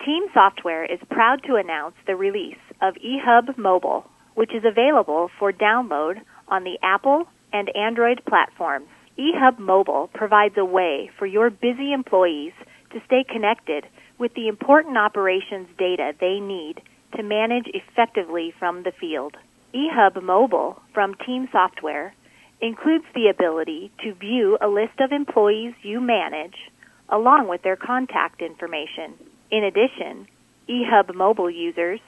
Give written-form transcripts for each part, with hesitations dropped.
Team Software is proud to announce the release of eHub Mobile, which is available for download on the Apple and Android platforms. eHub Mobile provides a way for your busy employees to stay connected with the important operations data they need to manage effectively from the field. eHub Mobile from Team Software includes the ability to view a list of employees you manage along with their contact information. In addition, eHub Mobile users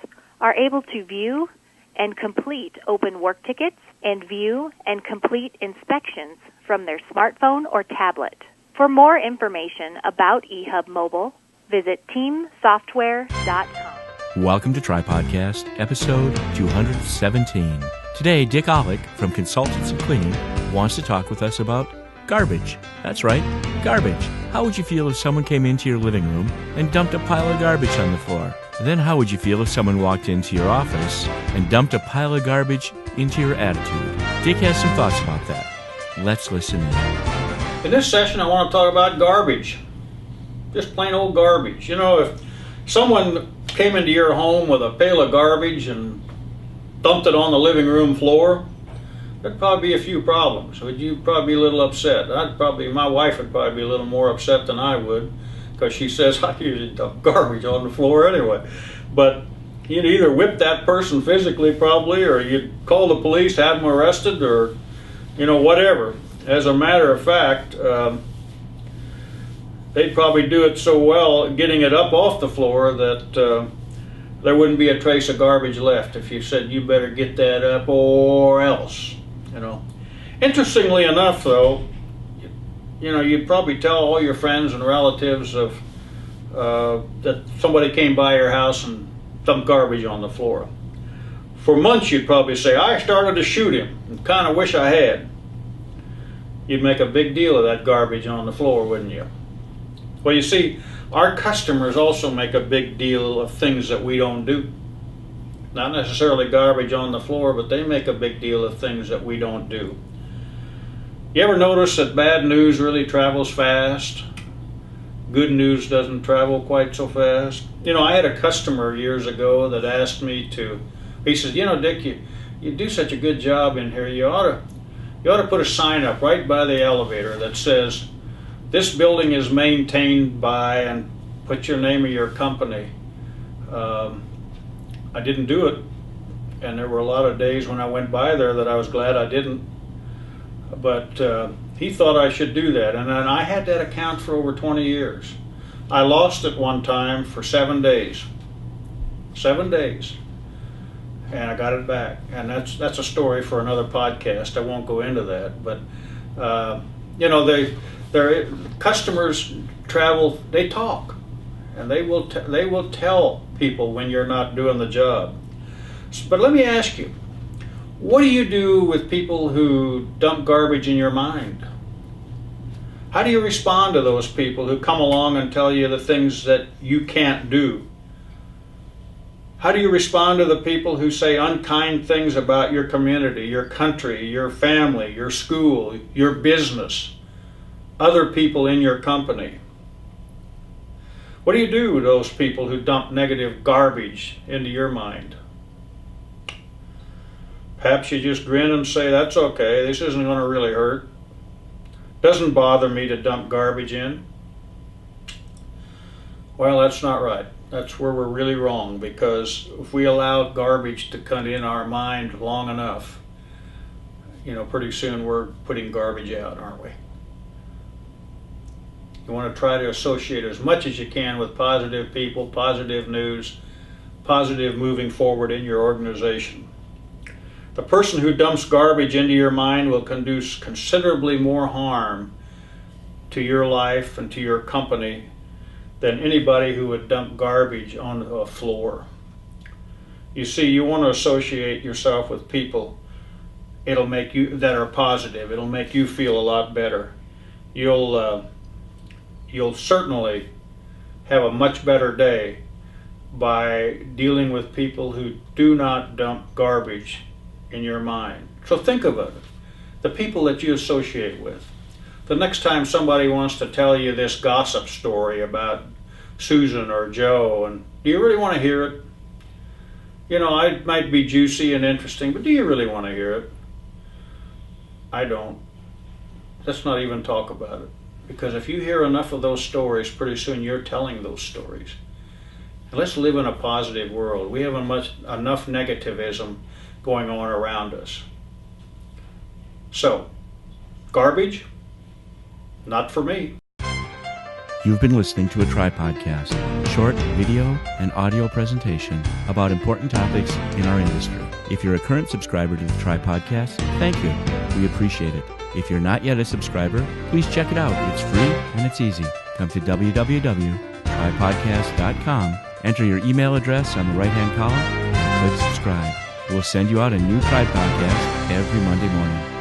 are able to view and complete open work tickets and view and complete inspections from their smartphone or tablet. For more information about eHub Mobile, visit teamsoftware.com. Welcome to Tripodcast, episode 217. Today, Dick Ollek from Consultants in Cleaning wants to talk with us about garbage. That's right, garbage. How would you feel if someone came into your living room and dumped a pile of garbage on the floor? Then how would you feel if someone walked into your office and dumped a pile of garbage into your attitude? Dick has some thoughts about that. Let's listen in. In this session, I want to talk about garbage. Just plain old garbage. You know, if someone came into your home with a pail of garbage and dumped it on the living room floor, there'd probably be a few problems. You'd probably be a little upset. My wife would probably be a little more upset than I would, because she says I usually dump garbage on the floor anyway. But you'd either whip that person physically probably, or you'd call the police, have them arrested, or whatever. As a matter of fact, they'd probably do it so well getting it up off the floor that there wouldn't be a trace of garbage left if you said you better get that up or else. Interestingly enough, though, you'd probably tell all your friends and relatives of that somebody came by your house and dumped garbage on the floor. For months, you'd probably say, I started to shoot him and kind of wish I had. You'd make a big deal of that garbage on the floor, wouldn't you? Well, you see, our customers also make a big deal of things that we don't do. Not necessarily garbage on the floor, but they make a big deal of things that we don't do. You ever notice that bad news really travels fast? Good news doesn't travel quite so fast. I had a customer years ago that asked me he says, Dick, you do such a good job in here. You ought to put a sign up right by the elevator that says, this building is maintained by, and put your name of your company. I didn't do it, and there were a lot of days when I went by there that I was glad I didn't. But he thought I should do that, and then I had that account for over 20 years. I lost it one time for 7 days. 7 days. And I got it back. And that's a story for another podcast. I won't go into that. But, their customers travel, they talk. And they will tell people when you're not doing the job. But let me ask you, what do you do with people who dump garbage in your mind? How do you respond to those people who come along and tell you the things that you can't do? How do you respond to the people who say unkind things about your community, your country, your family, your school, your business, other people in your company? What do you do with those people who dump negative garbage into your mind? Perhaps you just grin and say, that's okay, this isn't going to really hurt. Doesn't bother me to dump garbage in. Well, that's not right. That's where we're really wrong, because if we allow garbage to cut in our mind long enough, pretty soon we're putting garbage out, aren't we? You want to try to associate as much as you can with positive people, positive news, positive moving forward in your organization. The person who dumps garbage into your mind will do considerably more harm to your life and to your company than anybody who would dump garbage on a floor. You see, you want to associate yourself with people that are positive. It'll make you feel a lot better. You'll certainly have a much better day by dealing with people who do not dump garbage in your mind. So think about it. The people that you associate with. The next time somebody wants to tell you this gossip story about Susan or Joe, and do you really want to hear it? You know, it might be juicy and interesting, but do you really want to hear it? I don't. Let's not even talk about it. Because if you hear enough of those stories, pretty soon you're telling those stories. And let's live in a positive world. We have enough negativism going on around us. So, garbage? Not for me. You've been listening to a Tripodcast, short video and audio presentation about important topics in our industry. If you're a current subscriber to the Tripodcast, thank you. We appreciate it. If you're not yet a subscriber, please check it out. It's free and it's easy. Come to www.tripodcast.com, enter your email address on the right-hand column, and click subscribe. We'll send you out a new Tripodcast every Monday morning.